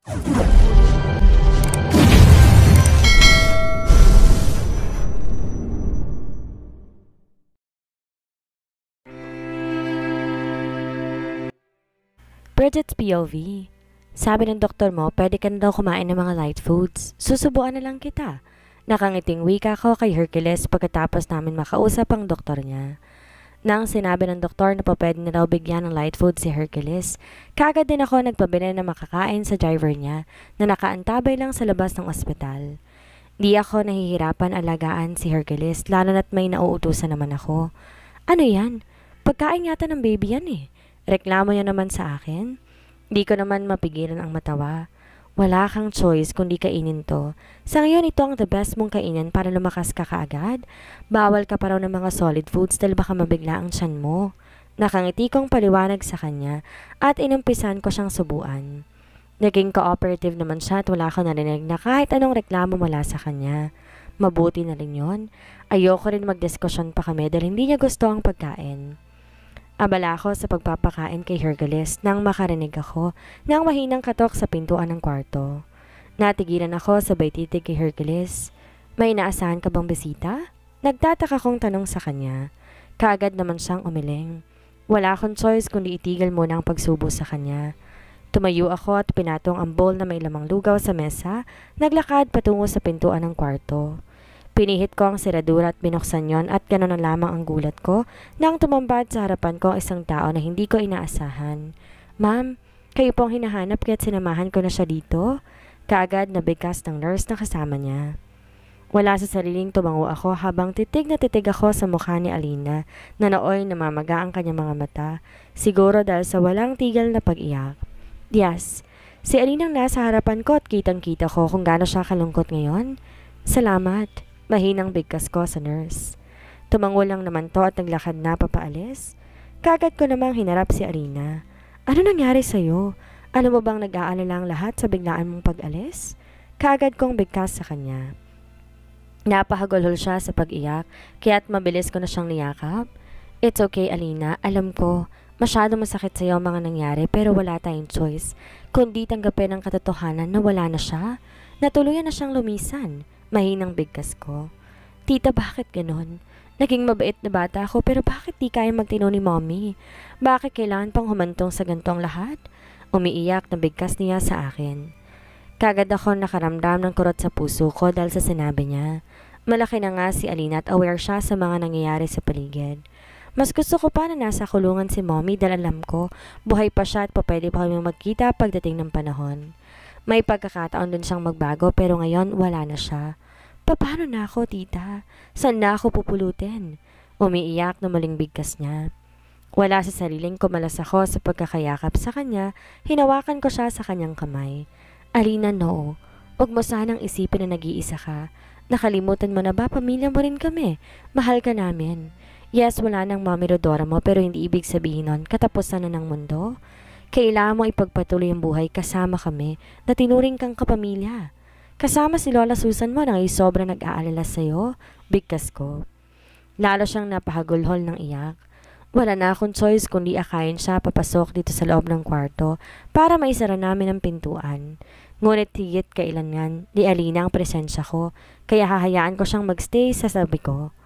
Bridget's POV. Sabi ng doktor mo, pwede ka na daw kumain ng mga light foods. Susubuan na lang kita. Nakangiting wika ko kay Hercules pagkatapos namin makausap ang doktor niya. Nang sinabi ng doktor na pwede na daw bigyan ng light food si Hercules, kaagad din ako nagpabili na makakain sa driver niya na nakaantabay lang sa labas ng ospital. Di ako nahihirapan alagaan si Hercules lalo na't may nauutusan naman ako. Ano yan? Pagkain yata ng baby yan eh. Reklamo niya naman sa akin. Di ko naman mapigilan ang matawa. Wala kang choice kundi kainin to. Sa ngayon ito ang the best mong kainin para lumakas ka kaagad. Bawal ka pa raw ng mga solid foods dahil baka mabigla ang tiyan mo. Nakangiti kong paliwanag sa kanya at inumpisan ko siyang subuan. Naging cooperative naman siya at wala ko narinig na kahit anong reklamo mula sa kanya. Mabuti na rin yun. Ayoko rin magdiskusyon pa kami dahil hindi niya gusto ang pagkain. Abala ako sa pagpapakain kay Hercules nang makarinig ako ng mahinang katok sa pintuan ng kwarto. Natigilan ako sabay titig kay Hercules. May inaasahan ka bang bisita? Nagtataka kong tanong sa kanya. Kaagad naman siyang umiling. Wala akong choice kundi itigil muna ang pagsubo sa kanya. Tumayo ako at pinatong ang bowl na may lamang lugaw sa mesa, naglakad patungo sa pintuan ng kwarto. Pinihit ko ang seradura at binuksan yon at gano'n na lamang ang gulat ko nang tumambad sa harapan ko ang isang tao na hindi ko inaasahan. Ma'am, kayo pong hinahanap kaya't sinamahan ko na siya dito? Kaagad nabigkas ng nurse na kasama niya. Wala sa sariling tumango ako habang titig na titig ako sa mukha ni Alina na nooy namamaga ang kanyang mga mata, siguro dahil sa walang tigil na pag-iyak. Yes, si Alina ang nasa harapan ko at kitang-kita ko kung gaano siya kalungkot ngayon. Salamat. Mahinang bigkas ko sa nurse. Tumango lang naman to at naglakad na papaalis. Kagad ko namang hinarap si Arina. Ano nangyari sa'yo? Alam mo bang nag-aalala ang lahat sa biglaan mong pag-alis? Kagad kong bigkas sa kanya. Napahagulhol siya sa pag-iyak, kaya't mabilis ko na siyang niyakap. It's okay, Alina. Alam ko, masyado masakit sa'yo ang mga nangyari pero wala tayong choice. Kundi tanggapin ang katotohanan na wala na siya. Natuluyan na siyang lumisan. Mahinang bigkas ko. Tita, bakit ganon? Naging mabait na bata ako pero bakit di kaya magtino ni mommy? Bakit kailangan pang humantong sa gantong lahat? Umiiyak na bigkas niya sa akin. Kagad ako nakaramdam ng kurot sa puso ko dahil sa sinabi niya. Malaki na nga si Alina at aware siya sa mga nangyayari sa paligid. Mas gusto ko pa na nasa kulungan si mommy dahil alam ko buhay pa siya at pwede pa kami magkita pagdating ng panahon. May pagkakataon din siyang magbago pero ngayon wala na siya. Paano na ako, tita? Saan na ako pupulutin? Umiiyak na maling bigkas niya. Wala sa sariling kumalas ako sa pagkakayakap sa kanya, hinawakan ko siya sa kanyang kamay. Alina, no. Huwag mo sanang isipin na nag-iisa ka. Nakalimutan mo na ba pamilya mo rin kami? Mahal ka namin. Yes, wala nang Mami Rodora mo pero hindi ibig sabihin nun katapusan na ng mundo. Kailangan mo ipagpatuloy ang buhay kasama kami na tinuring kang kapamilya. Kasama si Lola Susan mo na ngay sobrang nag-aalala sa'yo, bigkas ko. Lalo siyang napahagulhol ng iyak. Wala na akong choice kundi akayin siya papasok dito sa loob ng kwarto para maisara namin ang pintuan. Ngunit higit kailangan di Alina ang presensya ko, kaya hahayaan ko siyang magstay sa sabi ko.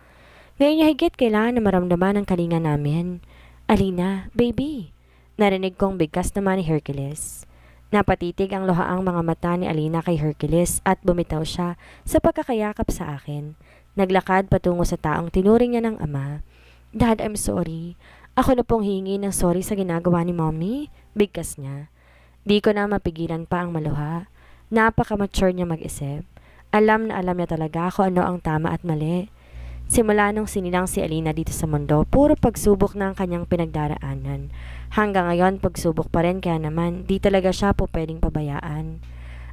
Ngayon niya higit kailangan na maramdaman ang kalinga namin. Alina, baby. Narinig kong bigkas naman ni Hercules. Napatitig ang luhaang mga mata ni Alina kay Hercules at bumitaw siya sa pagkakayakap sa akin. Naglakad patungo sa taong tinuring niya ng ama. Dad, I'm sorry. Ako na pong hingi ng sorry sa ginagawa ni Mommy. Bigkas niya. Di ko na mapigilan pa ang maluha. Napaka-mature niya mag-isip. Alam na alam niya talaga kung ano ang tama at mali. Simula nung sinilang si Alina dito sa mundo, puro pagsubok na ang kanyang pinagdaraanan. Hanggang ngayon, pagsubok pa rin kaya naman, di talaga siya po pwedeng pabayaan.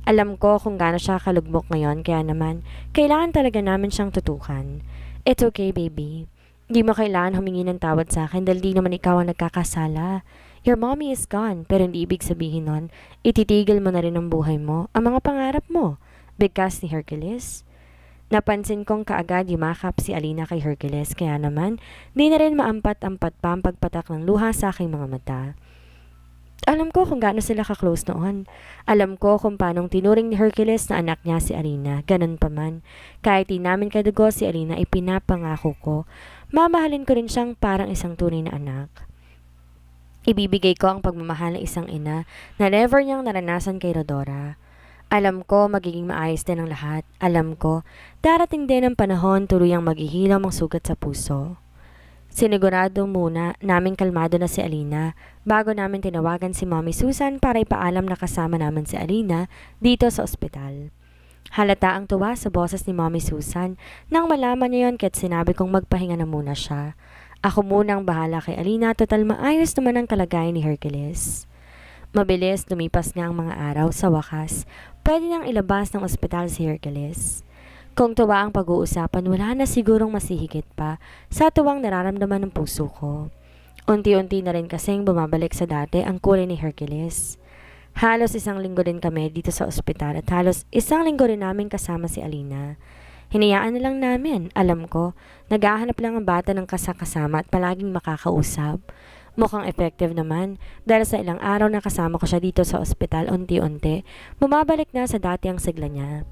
Alam ko kung gaano siya kalugmok ngayon kaya naman, kailangan talaga namin siyang tutukan. It's okay, baby. Di mo kailangan humingi ng tawad sa akin dahil di naman ikaw ang nagkakasala. Your mommy is gone, pero hindi ibig sabihin nun, ititigil mo na rin ang buhay mo, ang mga pangarap mo. Bigkas ni Hercules. Napansin kong kaagad yumakap si Alina kay Hercules kaya naman di na rin maampat-ampat pa ang pagpatak ng luha sa aking mga mata. Alam ko kung gaano sila ka-close noon. Alam ko kung paanong tinuring ni Hercules na anak niya si Alina. Ganun pa man. Kahit di namin kadugo si Alina, ipinapangako ko. Mamahalin ko rin siyang parang isang tunay na anak. Ibibigay ko ang pagmamahal ng isang ina na never niyang naranasan kay Rodora. Alam ko magiging maayos din ang lahat. Alam ko, darating din ang panahon tuluyang maghihilom ang sugat sa puso. Sinigurado muna naming kalmado na si Alina bago namin tinawagan si Mommy Susan para ipaalam na kasama namin si Alina dito sa ospital. Halata ang tuwa sa boses ni Mommy Susan nang malaman niya yon kahit sinabi kong magpahinga na muna siya. Ako munang bahala kay Alina, total maayos naman ang kalagayan ni Hercules. Mabilis lumipas nga ang mga araw, sa wakas, pwede nang ilabas ng ospital si Hercules. Kung tuwa ang pag-uusapan, wala na sigurong masihigit pa sa tuwang nararamdaman ng puso ko. Unti-unti na rin kasing bumabalik sa dati ang kulay ni Hercules. Halos 1 linggo din kami dito sa ospital at halos 1 linggo rin namin kasama si Alina. Hinayaan na lang namin, alam ko, naghahanap lang ang bata ng kasama at palaging makakausap. Mukhang effective naman dahil sa ilang araw na kasama ko siya dito sa ospital, unti-unti, bumabalik na sa dati ang sigla niya.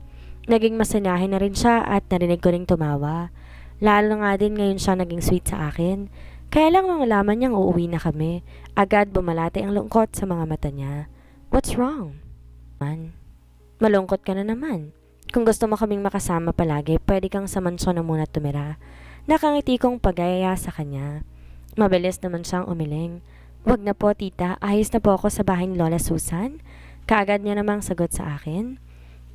Naging masanahin na rin siya at narinig ko ring tumawa. Lalo nga din ngayon siya naging sweet sa akin. Kaya lang nang malaman niyang uuwi na kami, agad bumalate ang lungkot sa mga mata niya. What's wrong? Man, malungkot ka na naman. Kung gusto mo kaming makasama palagi, pwede kang sa mansyon na muna tumira. Nakangiti kong pagayaya sa kanya. Mabilis naman siyang umiling. Wag na po tita, ayos na po ako sa bahay ni Lola Susan. Kaagad niya namang sagot sa akin.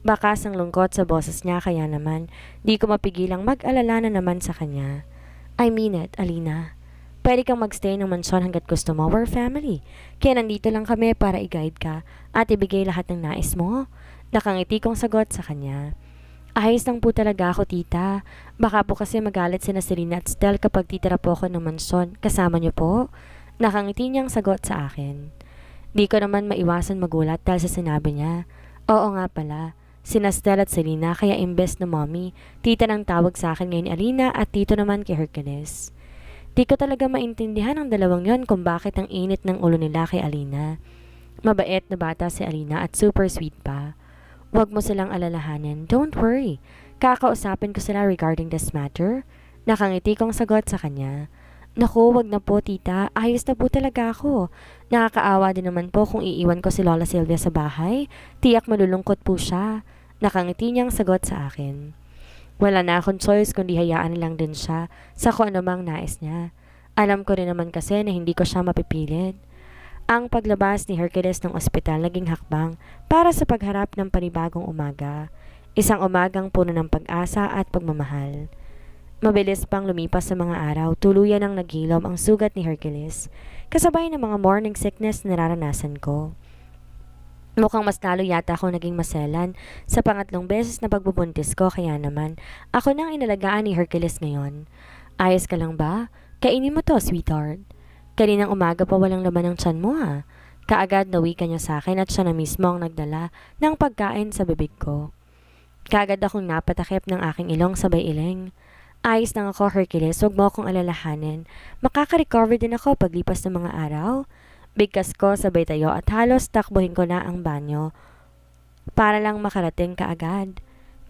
Bakas ang lungkot sa boses niya kaya naman di ko mapigilang mag-alala na naman sa kanya. I mean it, Alina. Pwede kang magstay ng mansyon hanggat gusto mo. We're family. Kaya nandito lang kami para i-guide ka at ibigay lahat ng nais mo. Nakangiti kong sagot sa kanya. Ayos lang po talaga ako, tita. Baka po kasi magalit sina Serena at Stel kapag titira po ako ng mansyon. Kasama niyo po? Nakangiti niyang sagot sa akin. Di ko naman maiwasan magulat dahil sa sinabi niya. Oo nga pala. Sina Stel at Serena kaya imbes na mommy, tita nang tawag sa akin ngayon Alina at tito naman kay Hercules. Di ko talaga maintindihan ang dalawang yon kung bakit ang init ng ulo nila kay Alina. Mabait na bata si Alina at super sweet pa. Huwag mo silang alalahanin. Don't worry. Kakausapin ko sila regarding this matter. Nakangiti kong sagot sa kanya. Naku, wag na po tita. Ayos na po talaga ako. Nakakaawa din naman po kung iiwan ko si Lola Sylvia sa bahay. Tiyak malulungkot po siya. Nakangiti niyang sagot sa akin. Wala na akong choice kundi hayaan lang din siya sa kung anumang nais niya. Alam ko rin naman kasi na hindi ko siya mapipilit. Ang paglabas ni Hercules ng ospital naging hakbang para sa pagharap ng panibagong umaga. Isang umagang puno ng pag-asa at pagmamahal. Mabilis pang lumipas sa mga araw, tuluyan ang naghilom ang sugat ni Hercules, kasabay ng mga morning sickness na nararanasan ko. Mukhang mas lalo yata ako naging maselan sa pangatlong beses na pagbubuntis ko kaya naman ako nang inalagaan ni Hercules ngayon. Ayos ka lang ba? Kainin mo to, sweetheart. Kaninang umaga pa walang laman ng tiyan mo ha. Kaagad nawikan niya sa akin at siya na mismo ang nagdala ng pagkain sa bibig ko. Kaagad akong napatakip ng aking ilong sabay iling. Ayos lang ako, Hercules, huwag mo akong alalahanin. Makaka-recover din ako paglipas ng mga araw. Bigkas ko sabay tayo at halos takbuhin ko na ang banyo para lang makarating kaagad.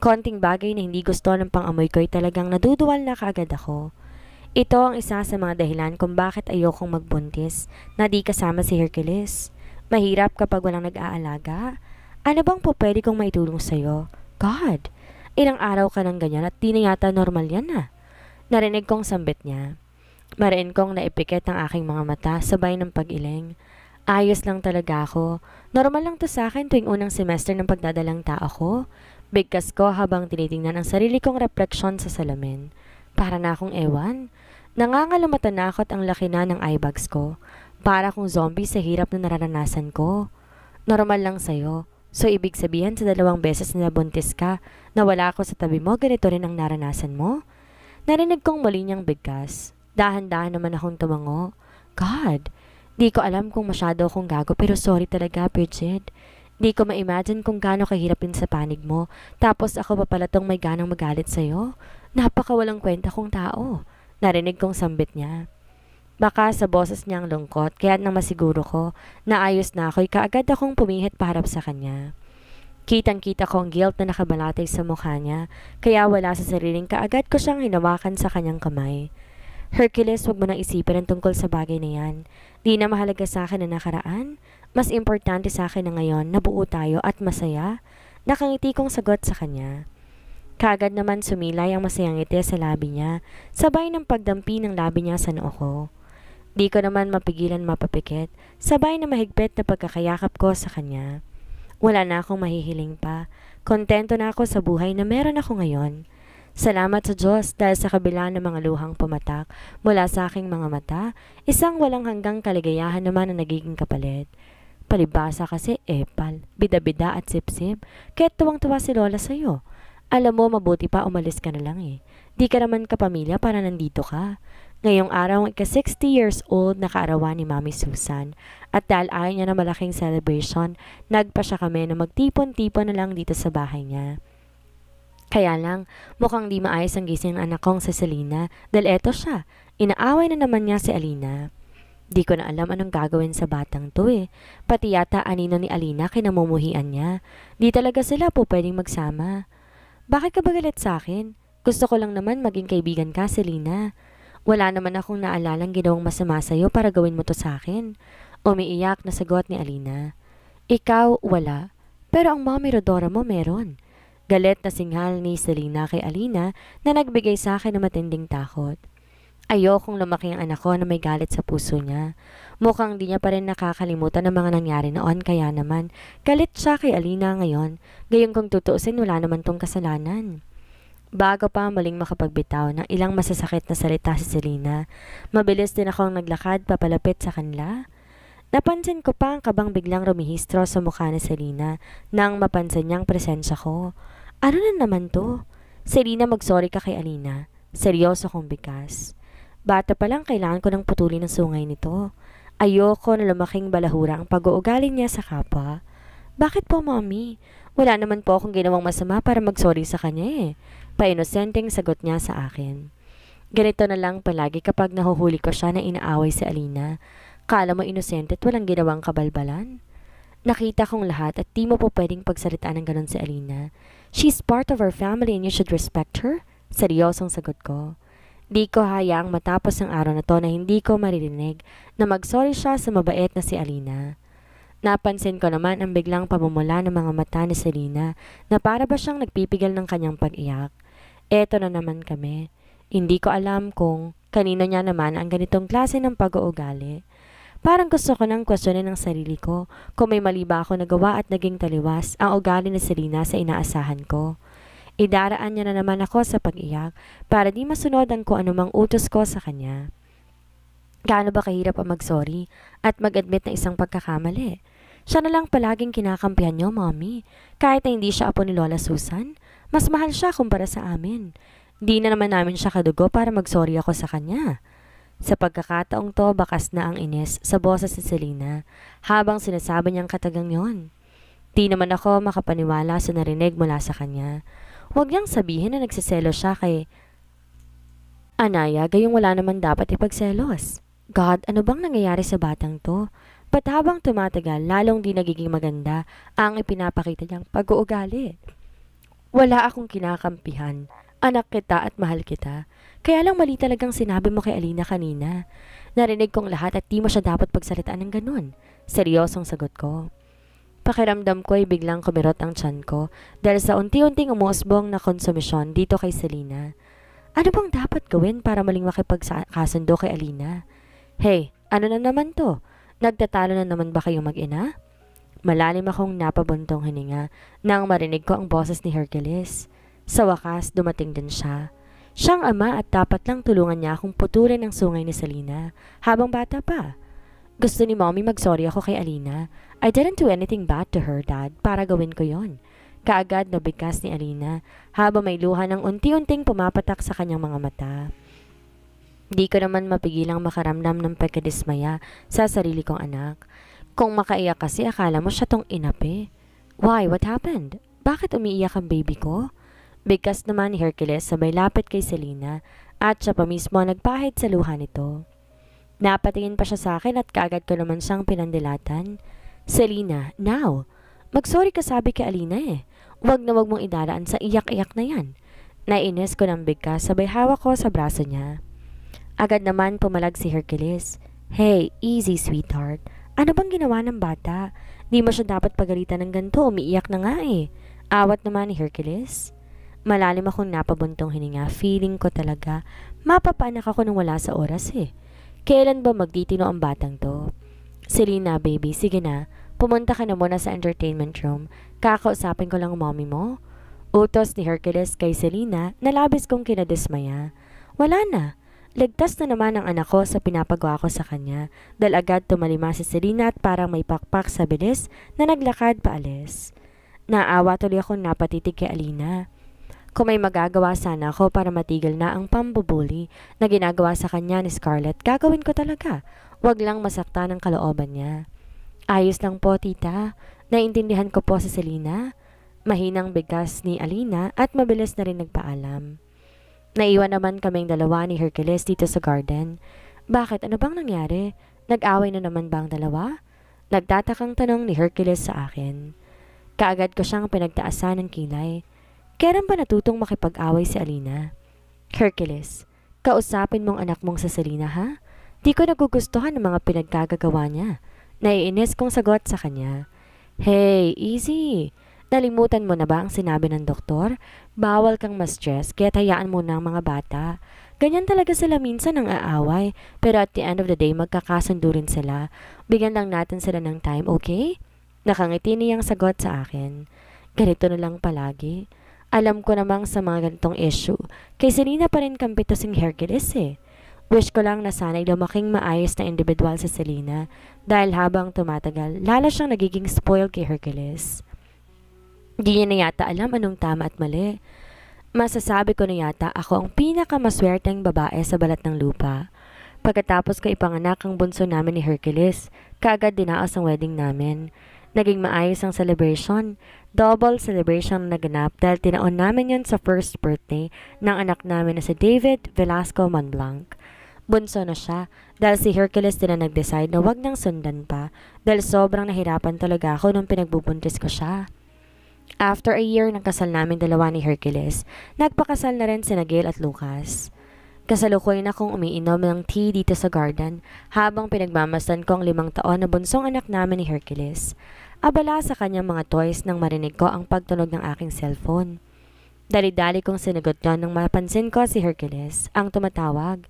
Konting bagay na hindi gusto ng pang-amoy ko'y talagang naduduwal na kaagad ako. Ito ang isa sa mga dahilan kung bakit ayokong magbuntis na di kasama si Hercules. Mahirap kapag walang nag-aalaga. Ano bang po pwede kong maitulong sa'yo? God! Ilang araw ka ng ganyan at di na yata normal yan na. Narinig kong sambit niya. Mariin kong naipikit ang aking mga mata sabay ng pag-iling. Ayos lang talaga ako. Normal lang to sa akin tuwing unang semester ng pagdadalang tao ko. Bigkas ko habang tinitingnan ang sarili kong refleksyon sa salamin. Para na akong ewan. Nangangalumatan na ako at ang laki na ng eyebags ko. Para akong zombie sa hirap na nararanasan ko. Normal lang sa'yo. So, ibig sabihin sa 2 beses na nabuntis ka, na wala ako sa tabi mo, ganito rin ang naranasan mo? Narinig kong muli niyang bigkas. Dahan-dahan naman akong tumango. God, di ko alam kung masyado akong gago pero sorry talaga, Bridget. Di ko ma-imagine kung gaano kahirapin sa panig mo, tapos ako pa pala tong may ganang magalit sa'yo. Napakawalang kwenta kong tao. Narinig kong sambit niya. Baka sa boses niyang lungkot, kaya nang masiguro ko na ayos na ako'y kaagad akong pumihit paharap sa kanya. Kitang-kita ko ang guilt na nakabalatay sa mukha niya, kaya wala sa sariling kaagad ko siyang hinawakan sa kanyang kamay. Hercules, wag mo nang isipin ang tungkol sa bagay na yan. Di na mahalaga sa akin na nakaraan. Mas importante sa akin na ngayon na buo tayo at masaya. Nakangiti kong sagot sa kanya. Kaagad naman sumilay ang masayang ngiti sa labi niya, sabay ng pagdampi ng labi niya sa noo ko. Di ko naman mapigilan mapapikit, sabay na mahigpit na pagkakayakap ko sa kanya. Wala na akong mahihiling pa. Kontento na ako sa buhay na meron ako ngayon. Salamat sa Diyos dahil sa kabila ng mga luhang pumatak mula sa aking mga mata, isang walang hanggang kaligayahan naman ang nagiging kapalit. Palibasa kasi epal, bida-bida at sip-sip, kaya tuwang-tuwa si Lola sa'yo. Alam mo, mabuti pa umalis ka na lang eh. Di ka naman kapamilya para nandito ka. Ngayong araw ang ika-60 years old na kaarawan ni Mami Susan. At dahil ayaw niya na malaking celebration, nagpa siya kami na magtipon-tipon na lang dito sa bahay niya. Kaya lang, mukhang di maayos ang gising ng anak kong si Selena dahil eto siya, inaaway na naman niya si Alina. Di ko na alam anong gagawin sa batang to eh. Pati yata anino ni Alina kinamumuhian niya. Di talaga sila po pwedeng magsama. Bakit ka ba galit sa akin? Gusto ko lang naman maging kaibigan ka, Selena. Wala naman akong naalalang ginawang masama sa'yo para gawin mo to sa akin. Umiiyak na sagot ni Alina. Ikaw, wala. Pero ang mommy Rodora mo meron. Galit na singhal ni Selena kay Alina na nagbigay sa akin ng matinding takot. Ayokong lumaki ang anak ko na may galit sa puso niya. Mukhang di niya pa rin nakakalimutan ang mga nangyari noon kaya naman galit siya kay Alina ngayon. Gayong kung tutuusin wala naman tong kasalanan. Bago pa muling makapagbitaw ng ilang masasakit na salita si Selena, mabilis din akong naglakad papalapit sa kanila. Napansin ko pa ang kabang biglang rumihistro sa mukha ni Selena nang mapansin niyang presensya ko. Ano na naman to? Selena, mag-sorry ka kay Alina. Seryoso kong bigas. Bata pa lang kailangan ko ng putulin ng sungay nito. Ayoko na lumaking balahura ang pag-uugali niya sa kapwa. Bakit po, Mommy? Wala naman po akong ginawang masama para mag-sorry sa kanya eh. Painosenteng sagot niya sa akin. Ganito na lang palagi kapag nahuhuli ko siya na inaaway si Alina. Kala mo inosente at walang ginawang kabalbalan? Nakita kong lahat at di mo po pwedeng pagsalitaan ng ganon si Alina. She's part of our family and you should respect her. Seryosong sagot ko. Di ko hayaang matapos ang araw na to na hindi ko maririnig na mag-sorry siya sa mabait na si Alina. Napansin ko naman ang biglang pamumula ng mga mata ni Selena na para ba siyang nagpipigil ng kanyang pag-iyak. Eto na naman kami. Hindi ko alam kung kanino niya naman ang ganitong klase ng pag-uugali. Parang gusto ko nang kwestiyonin ng sarili ko kung may mali ba ako nagawa at naging taliwas ang ugali ni Selena sa inaasahan ko. Idaraan niya na naman ako sa pag-iyak para di masunod ang kung anumang utos ko sa kanya. Gaano ba kahirap ang mag-sorry at mag-admit na isang pagkakamali? Siya na lang palaging kinakampihan niyo, Mommy. Kahit na hindi siya apo ni Lola Susan, mas mahal siya kumpara sa amin. Di na naman namin siya kadugo para mag-sorry ako sa kanya. Sa pagkakataong to, bakas na ang inis sa boses ni Selena habang sinasabi niyang katagang yon. Di naman ako makapaniwala sa narinig mula sa kanya. Huwag niyang sabihin na nagsiselo siya kay Anaya gayong wala naman dapat ipagselos. God, ano bang nangyayari sa batang to? Ba't habang tumatagal, lalong di nagiging maganda ang ipinapakita niyang pag-uugali? Wala akong kinakampihan. Anak kita at mahal kita. Kaya lang mali talagang sinabi mo kay Alina kanina. Narinig kong lahat at di mo siya dapat pagsalitaan ng ganun. Seryosong sagot ko. Pakiramdam ko ay biglang kumirot ang tiyan ko dahil sa unti-unting umuusbong na konsumisyon dito kay Selena. Ano bang dapat gawin para maling makipagkasundo kay Alina? Hey, ano na naman to? Nagtatalo na naman ba kayong mag-ina? Malalim akong napabuntong hininga nang marinig ko ang boses ni Hercules. Sa wakas, dumating din siya. Siyang ama at dapat lang tulungan niya akong putulin ang sungay ni Selena habang bata pa. Gusto ni Mommy mag-sorry ako kay Alina. I didn't do anything bad to her, Dad, para gawin ko yon. Kaagad na bigkas ni Alina habang may luha ng unti-unting pumapatak sa kanyang mga mata. Di ko naman mapigilang makaramdam ng pagkadismaya sa sarili kong anak. Kung makaiyak kasi akala mo siya tong inapi. Why? What happened? Bakit umiiyak ang baby ko? Bigkas naman ni Hercules sabay lapit kay Selena at siya pa mismo nagpahid sa luha nito. Napatingin pa siya sa akin at kaagad ko naman siyang pinandilatan. Selena, now! Mag-sorry ka sabi kay Alina eh. Huwag na huwag mong idaraan sa iyak-iyak na yan. Nainis ko ng bigkas sabay hawak ko sa braso niya. Agad naman pumalag si Hercules. Hey, easy sweetheart. Ano bang ginawa ng bata? Di mo siya dapat pagalitan ng ganito, umiiyak na nga eh. Awat naman ni Hercules. Malalim akong napabuntong hininga, feeling ko talaga mapapaanak ako nung wala sa oras eh. Kailan ba magtitino ang batang to? Selena, baby, sige na. Pumunta ka na muna sa entertainment room. Kakausapin ko lang ang mommy mo. Utos ni Hercules kay Selena na labis kong kinadismaya. Wala na. Ligtas na naman ang anak ko sa pinapagawa ko sa kanya dahil agad tumalima si Selena at parang may pakpak sa bilis na naglakad paalis. Naawa tuloy akong napatitig kay Alina. Kung may magagawa sana ako para matigil na ang pambubuli na ginagawa sa kanya ni Scarlett, gagawin ko talaga. Huwag lang masaktan ang kalooban niya. Ayos lang po, tita. Naintindihan ko po si Selena. Mahinang bigkas ni Alina at mabilis na rin nagpaalam. Naiwan naman kaming dalawa ni Hercules dito sa garden. Bakit? Ano bang nangyari? Nag-away na naman ba ang dalawa? Nagtatakang tanong ni Hercules sa akin. Kaagad ko siyang pinagtaasan ng kilay. Kailan ba natutong makipag-away si Alina? Hercules, kausapin mong anak mong sa Selena ha? Di ko nagugustuhan ng mga pinagkagagawa niya. Naiinis kong sagot sa kanya. Hey, easy. Nalimutan mo na ba ang sinabi ng doktor? Bawal kang ma-stress, kaya hayaan mo na ang mga bata. Ganyan talaga sila minsan ang aaway, pero at the end of the day, magkakasundo rin sila. Bigyan lang natin sila ng time, okay? Nakangiti niyang sagot sa akin. Ganito na lang palagi. Alam ko namang sa mga ganitong issue, kay Selena pa rin kampi to sing Hercules eh. Wish ko lang na sana'y lumaking maayos na individual sa Selena dahil habang tumatagal, lalo siyang nagiging spoiled kay Hercules. Di niya na yata alam anong tama at mali. Masasabi ko na yata ako ang pinakamaswerteng babae sa balat ng lupa. Pagkatapos ko ipanganak ang bunso namin ni Hercules, kaagad dinaos ang wedding namin. Naging maayos ang celebration. Double celebration na naganap dahil tinaon namin yon sa first birthday ng anak namin na si David Velasco Monblanc. Bunso na siya dahil si Hercules din na nag-decide na wag nang sundan pa dahil sobrang nahirapan talaga ako nung pinagbubuntis ko siya. After a year ng kasal namin dalawa ni Hercules, nagpakasal na rin sina Gail at Lucas. Kasalukuyan akong umiinom ng tea dito sa garden habang pinagmamasdan ko ang 5 taon na bunsong anak namin ni Hercules. Abala sa kanyang mga toys nang marinig ko ang pagtunog ng aking cellphone. Dali-dali kong sinagot yon nang mapansin ko si Hercules, ang tumatawag.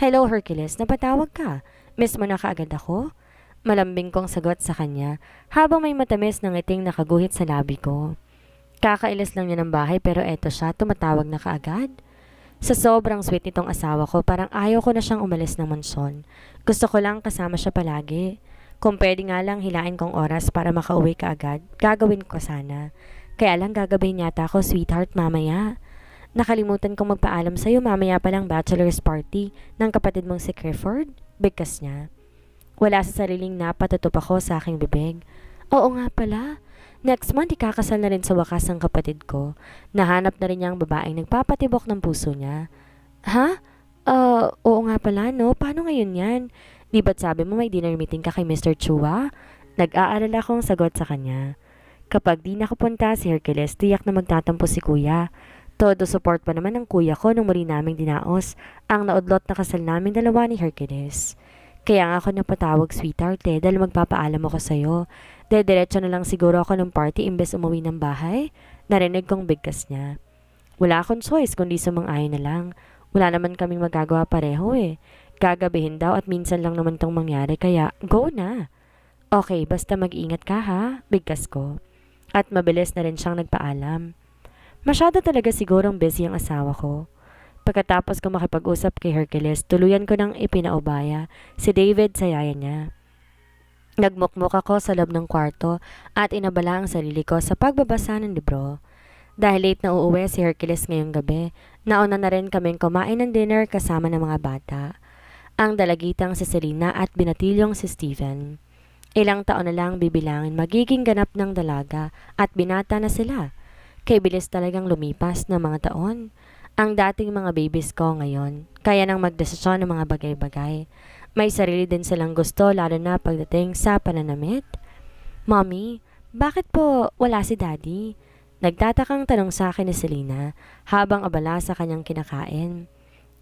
Hello Hercules, napatawag ka? Miss mo na kaagad ako? Malambing kong sagot sa kanya habang may matamis na ngiting nakaguhit sa labi ko. Kakailas lang niya ng bahay pero eto siya, tumatawag na kaagad. Sa sobrang sweet nitong asawa ko, parang ayaw ko na siyang umalis ng mansyon. Gusto ko lang kasama siya palagi. Kung pwede nga lang hilain kong oras para makauwi kaagad, gagawin ko sana. Kaya lang gagabahin yata ako, sweetheart, mamaya. Nakalimutan kong magpaalam sa'yo, mamaya palang bachelor's party ng kapatid mong si Clifford. Bigkas niya. Wala sa sariling napatutup ako sa aking bibig. Oo nga pala. Next month, ikakasal na rin sa wakas ang kapatid ko. Nahanap na rin niya ang babaeng nagpapatibok ng puso niya. Ha? Oo nga pala, no? Paano ngayon yan? Di ba't sabi mo may dinner meeting ka kay Mr. Chua? Nag-aalala kong sagot sa kanya. Kapag di nakapunta si Hercules, tiyak na magtatampo si kuya. Todo support pa naman ng kuya ko nung muli naming dinaos ang naudlot na kasal namin dalawa ni Hercules. Kaya nga ako napatawag sweetheart dahil magpapaalam ako sa'yo. Dahil diretso na lang siguro ako ng party imbes umuwi ng bahay. Narinig kong bigkas niya. Wala akong choice kundi sumang-ayon na lang. Wala naman kaming magagawa pareho eh. Gagabihin daw at minsan lang naman tong mangyari kaya go na. Okay, basta mag-ingat ka ha, bigkas ko. At mabilis na rin siyang nagpaalam. Masyado talaga sigurong busy ang asawa ko. Pagkatapos ko makipag-usap kay Hercules, tuluyan ko nang ipinaubaya si David sa yaya niya. Nagmukmuk ako sa loob ng kwarto at inabala ang sarili ko sa pagbabasa ng libro. Dahil late na uuwi si Hercules ngayong gabi, nauna na rin kaming kumain ng dinner kasama ng mga bata. Ang dalagitang si Selena at binatilyong si Steven. Ilang taon na lang bibilangin magiging ganap ng dalaga at binata na sila. Kay bilis talagang lumipas ng mga taon. Ang dating mga babies ko ngayon, kaya nang magdesisyon ng mga bagay-bagay. May sarili din silang gusto lalo na pagdating sa pananamit. Mommy, bakit po wala si Daddy? Nagtatakang tanong sa akin ni Selena habang abala sa kanyang kinakain.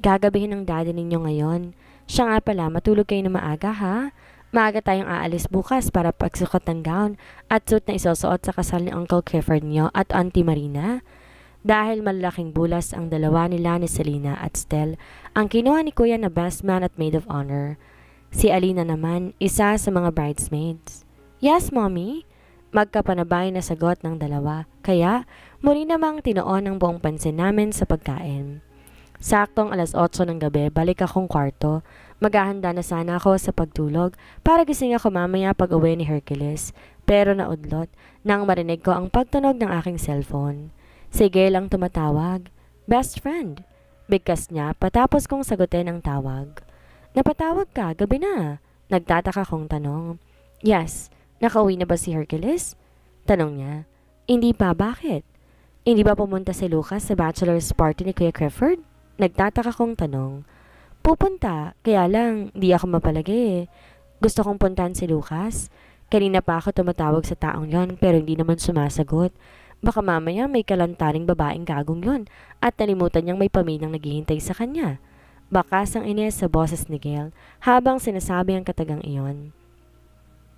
Gagabihin ng daddy ninyo ngayon. Siya nga pala, matulog kayo na maaga ha? Maaga tayong aalis bukas para pagsukot ng gown at suit na isusuot sa kasal ni Uncle Clifford niyo at Auntie Marina. Dahil malalaking bulas ang dalawa nila ni Selena at Stel, ang kinuha ni Kuya na best man at maid of honor. Si Alina naman, isa sa mga bridesmaids. Yes, Mommy? Magkapanabay na sagot ng dalawa, kaya muli namang tinoon ang buong pansin namin sa pagkain. Saktong 8:00 ng gabi, balik akong kwarto. Maghahanda na sana ako sa pagtulog para gising ako mamaya pag uwi ni Hercules. Pero naudlot nang marinig ko ang pagtunog ng aking cellphone. Si Gail ang tumatawag. Best friend. Bigkas niya patapos kong sagutin ang tawag. Napatawag ka, gabi na. Nagtataka kong tanong. Yes, nakauwi na ba si Hercules? Tanong niya. Hindi pa, bakit? Hindi ba pumunta si Lucas sa bachelor's party ni Kuya Clifford? Nagtataka kong tanong. Pupunta, kaya lang di ako mapalagi eh. Gusto kong puntahan si Lucas. Kanina pa ako tumatawag sa taong yon pero hindi naman sumasagot. Baka mamaya may kalantaring babaeng gagong yon at nalimutan niyang may pamilyang naghihintay sa kanya. Bakas ang ines sa boses ni Gail habang sinasabi ang katagang iyon.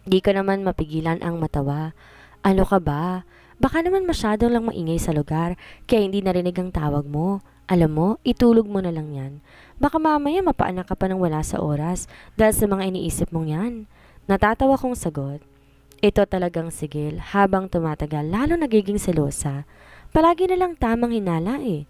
Di ko naman mapigilan ang matawa. Ano ka ba? Baka naman masyadong lang maingay sa lugar kaya hindi narinig ang tawag mo. Alam mo, itulog mo na lang yan. Baka mamaya mapaanak ka pa ng wala sa oras dahil sa mga iniisip mong yan. Natatawa kong sagot. Ito talagang sigil habang tumatagal lalo nagiging selosa. Palagi na lang tamang hinala eh.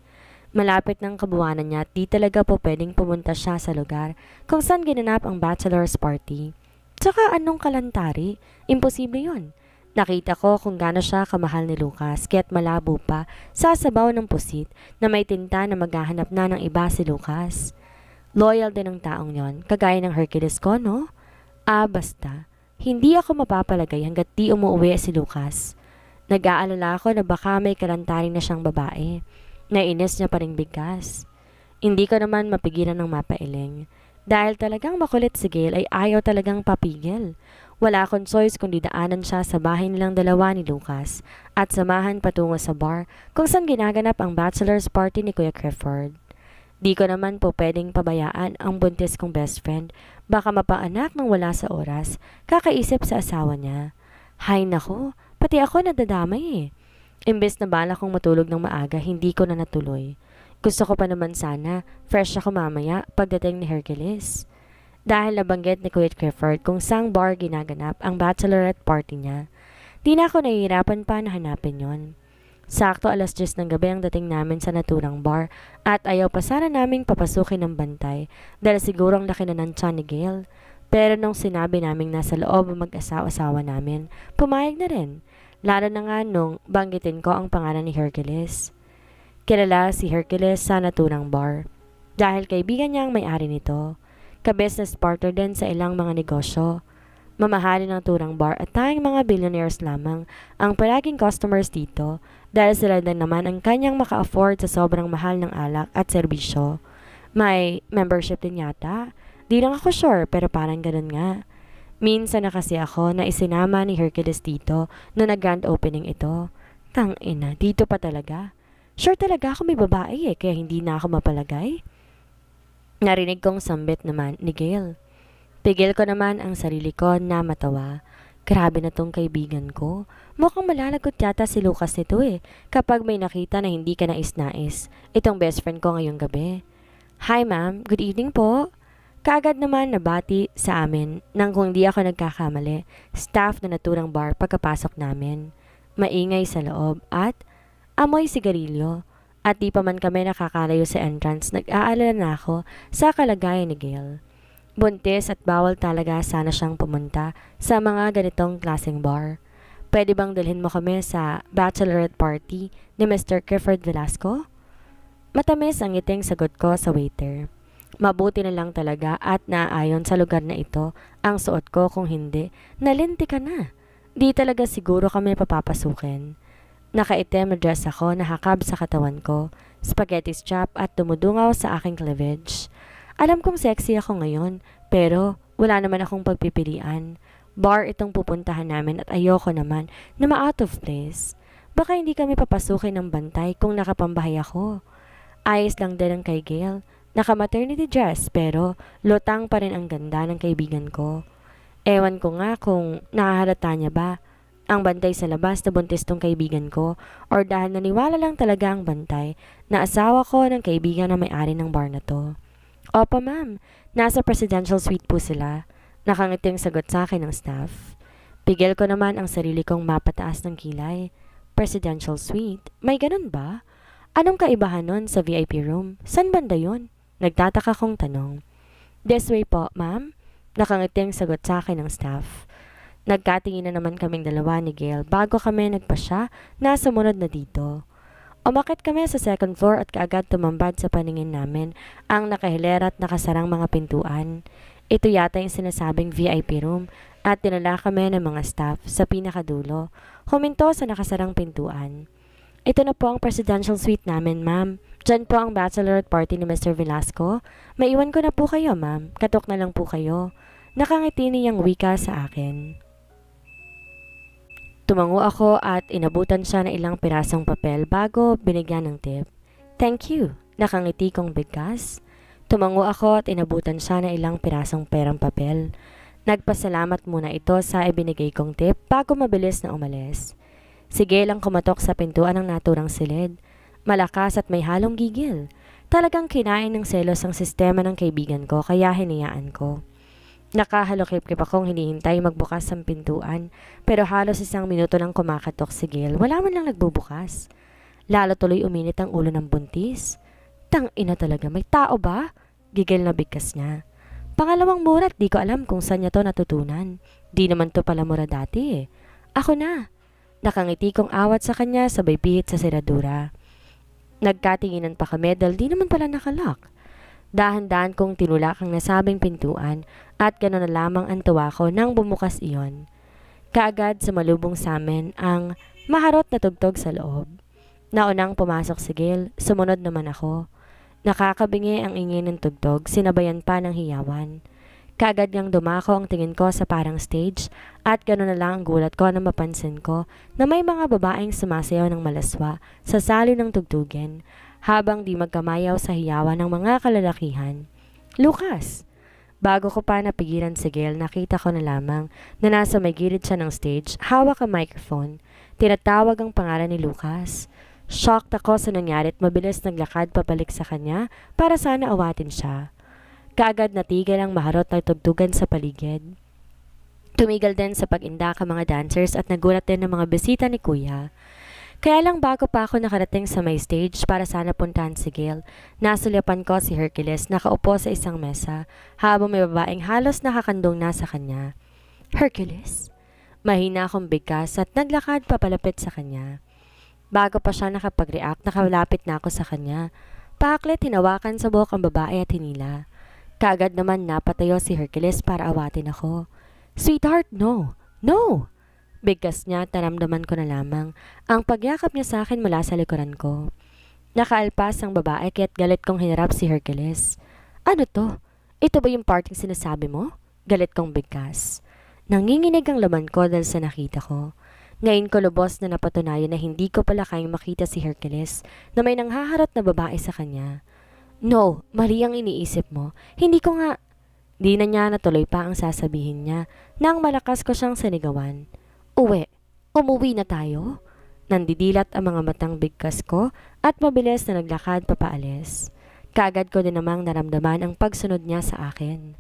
Malapit ng kabuwanan niya at di talaga po pwedeng pumunta siya sa lugar kung saan ginanap ang bachelor's party. Tsaka anong kalantari? Imposible yun. Nakita ko kung gaano siya kamahal ni Lucas kaya't malabo pa sa sabaw ng pusit na may tinta na maghahanap na ng iba si Lucas. Loyal din ang taong yon, kagaya ng Hercules ko, no? Basta. Hindi ako mapapalagay hanggat di umuwi si Lucas. Nag-aalala ako na baka may kalantaring na siyang babae. Nainis niya pa ring bigkas. Hindi ko naman mapigilan ng mapailing. Dahil talagang makulit si Gail ay ayaw talagang papigil. Wala akong choice kundi daanan siya sa bahay nilang dalawa ni Lucas at samahan patungo sa bar kung saan ginaganap ang bachelor's party ni Kuya Clifford. Di ko naman po pwedeng pabayaan ang buntis kong best friend, baka mapaanak ng wala sa oras, kakaisip sa asawa niya. Hay nako, pati ako nadadamay eh. Imbes na bala kong matulog ng maaga, hindi ko na natuloy. Gusto ko pa naman sana, fresh ako mamaya pagdating ni Hercules. Dahil nabanggit ni Kuya Clifford kung saang bar ginaganap ang bachelorette party niya, di na ako nahihirapan pa na hanapin yon. Sakto 10:00 ng gabi ang dating namin sa naturang bar at ayaw pa sana naming papasukin ng bantay dahil sigurong laki na ng tiyan ni Gail. Pero nung sinabi naming nasa loob ang mag-asawa-asawa namin, pumayag na rin. Lalo na nga nung banggitin ko ang pangalan ni Hercules. Kilala si Hercules sa naturang bar dahil kaibigan niya ang may-ari nito. Ka-business partner din sa ilang mga negosyo. Mamahalin ng turang bar at tayong mga billionaires lamang ang palaging customers dito dahil sila din naman ang kanyang maka-afford sa sobrang mahal ng alak at serbisyo. May membership din yata. Di lang ako sure pero parang ganun nga. Minsan na kasi ako na isinama ni Hercules dito na nag-grand opening ito. Tangina, dito pa talaga. Sure talaga ako may babae kaya hindi na ako mapalagay. Narinig kong sambit naman ni Gail. Pigil ko naman ang sarili ko na matawa. Grabe na tong kaibigan ko. Mukhang malalagot yata si Lucas nito eh kapag may nakita na hindi ka nais-nais. Itong best friend ko ngayong gabi. Hi ma'am, good evening po. Kaagad naman nabati sa amin nang kung di ako nagkakamali, staff na naturang bar pagkapasok namin. Maingay sa loob at amoy sigarilyo. At di pa man kami nakakalayo sa entrance, nag-aalala na ako sa kalagayan ni Gail. Buntis at bawal talaga sana siyang pumunta sa mga ganitong klaseng bar. Pwede bang dalhin mo kami sa bachelorette party ni Mr. Clifford Velasco? Matamis ang ngiting sagot ko sa waiter. Mabuti na lang talaga at naayon sa lugar na ito ang suot ko kung hindi, nalinti ka na. Di talaga siguro kami papapasukin. Nakaitim na dress ako na hakab sa katawan ko, spaghetti strap at dumudungaw sa aking cleavage. Alam kong sexy ako ngayon, Pero wala naman akong pagpipilian. Bar itong pupuntahan namin at ayoko naman na ma-out of place. Baka hindi kami papasukin ng bantay kung nakapambahay ako. Ayos lang din ang kay Gail. Naka-maternity dress pero lutang pa rin ang ganda ng kaibigan ko. Ewan ko nga kung nakahalata niya ba ang bantay sa labas na buntis tong kaibigan ko or dahil naniwala lang talaga ang bantay na asawa ko ng kaibigan na may-ari ng bar na to. Opo ma'am, nasa presidential suite po sila. Nakangiting sagot sa akin ng staff. Pigil ko naman ang sarili kong mapataas ng kilay. Presidential suite? May ganun ba? Anong kaibahan nun sa VIP room? San banda yun? Nagtataka kong tanong. This way po, ma'am. Nakangiting sagot sa akin ng staff. Nagkatingin na naman kaming dalawa ni Gail bago kami nagpasya na sumunod na dito. Umakit kami sa second floor at kaagad tumambad sa paningin namin ang nakahilera at nakasarang mga pintuan. Ito yata yung sinasabing VIP room at dinala kami ng mga staff sa pinakadulo. Huminto sa nakasarang pintuan. Ito na po ang presidential suite namin, ma'am. Diyan po ang bachelorette party ni Mr. Velasco. Maiwan ko na po kayo, ma'am. Katok na lang po kayo. Nakangiti niyang wika sa akin. Tumango ako at inabutan siya ng ilang pirasong papel bago binigyan ng tip. Thank you, nakangiti kong bigkas. Tumango ako at inabutan siya ng ilang pirasong perang papel. Nagpasalamat muna ito sa ibinigay kong tip bago mabilis na umalis. Sige lang kumatok sa pintuan ng naturang silid. Malakas at may halong gigil. Talagang kinain ng selos ang sistema ng kaibigan ko kaya hinayaan ko. Nakahalukip-kip akong hinihintay magbukas ang pintuan pero halos 1 minuto nang kumakatok si Gail. Wala man lang nagbubukas. Lalo tuloy uminit ang ulo ng buntis. Tang ina talaga, may tao ba? Gigil na bigkas niya. Pangalawang mura at di ko alam kung saan niya to natutunan. Di naman to pala mura dati eh. Ako na. Nakangiti kong awat sa kanya sabay bihit sa seradura. Nagkatinginan pa kami dahil di naman pala nakalock. Dahan-dahan kong tinulak ang nasabing pintuan at gano'n na lamang ang tuwa ko nang bumukas iyon. Kaagad sumalubong sa amin ang maharot na tugtog sa loob. Naunang pumasok si Gail, sumunod naman ako. Nakakabingi ang ingay ng tugtog, sinabayan pa ng hiyawan. Kaagad ngang dumako ang tingin ko sa parang stage at gano'n na lang ang gulat ko na mapansin ko na may mga babaeng sumasayaw ng malaswa sa salo ng tugtugin habang di magkamayaw sa hiyawan ng mga kalalakihan. Lucas! Bago ko pa napigilan si Gail, nakita ko na lamang na nasa may gilid siya ng stage, hawak ang microphone. Tinatawag ang pangalan ni Lucas. Shocked ako sa nangyari at mabilis naglakad papalik sa kanya para sana awatin siya. Kaagad natigil ang maharot na tugtugan sa paligid. Tumigil din sa pag-indak ang mga dancers at nagulat din ng mga bisita ni Kuya. Kaya lang bago pa ako nakarating sa may stage para sana puntahan si Gail, nasulyapan ko si Hercules nakaupo sa isang mesa habang may babaeng halos nakakandong na sa kanya. Hercules? Mahina akong bigkas at naglakad papalapit sa kanya. Bago pa siya nakapag-react, nakalapit na ako sa kanya. Paaklit hinawakan sa buhok ang babae at hinila. Kaagad naman napatayo si Hercules para awatin ako. Sweetheart, no! No! Bigkas niya, taramdaman ko na lamang ang pagyakap niya sa akin mula sa likuran ko. Nakaalpas ang babae kaya't galit kong hinarap si Hercules. Ano to? Ito ba yung parting sinasabi mo? Galit kong bigkas. Nanginginig ang laman ko dahil sa nakita ko. Ngayon ko lubos na napatunayan na hindi ko pala kayang makita si Hercules na may nanghaharap na babae sa kanya. No, mali ang iniisip mo. Hindi ko nga... Di na niya natuloy pa ang sasabihin niya nang malakas ko siyang sinigawan. Umuwi na tayo? Nandidilat ang mga matang bigkas ko at mabilis na naglakad papaalis. Kaagad ko din namang naramdaman ang pagsunod niya sa akin.